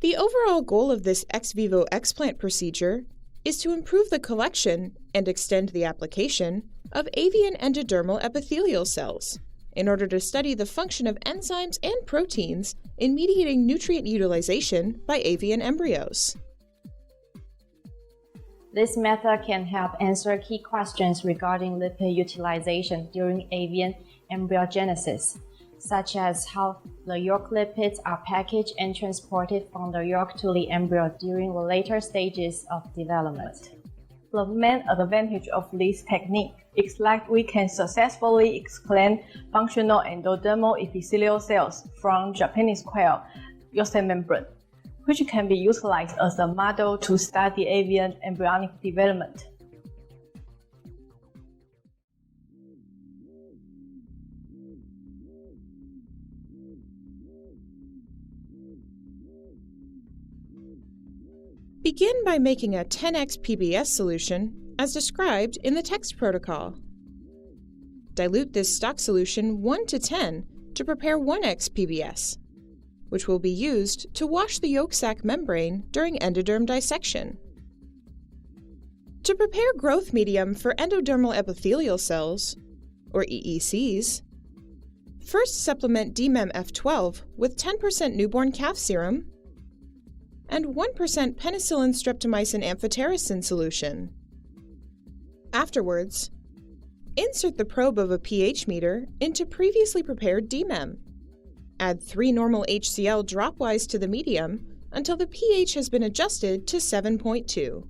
The overall goal of this ex vivo explant procedure is to improve the collection and extend the application of avian endodermal epithelial cells in order to study the function of enzymes and proteins in mediating nutrient utilization by avian embryos. This method can help answer key questions regarding lipid utilization during avian embryogenesis, such as how the yolk lipids are packaged and transported from the yolk to the embryo during the later stages of development. The main advantage of this technique is that we can successfully explant functional endodermal epithelial cells from Japanese quail Yolk Sac membrane, which can be utilized as a model to study avian embryonic development. Begin by making a 10x PBS solution as described in the text protocol. Dilute this stock solution 1 to 10 to prepare 1x PBS, which will be used to wash the yolk sac membrane during endoderm dissection. To prepare growth medium for endodermal epithelial cells, or EECs, first supplement DMEM-F12 with 10% newborn calf serum and 1% penicillin streptomycin amphotericin solution. Afterwards, insert the probe of a pH meter into previously prepared DMEM. Add 3 normal HCl dropwise to the medium until the pH has been adjusted to 7.2.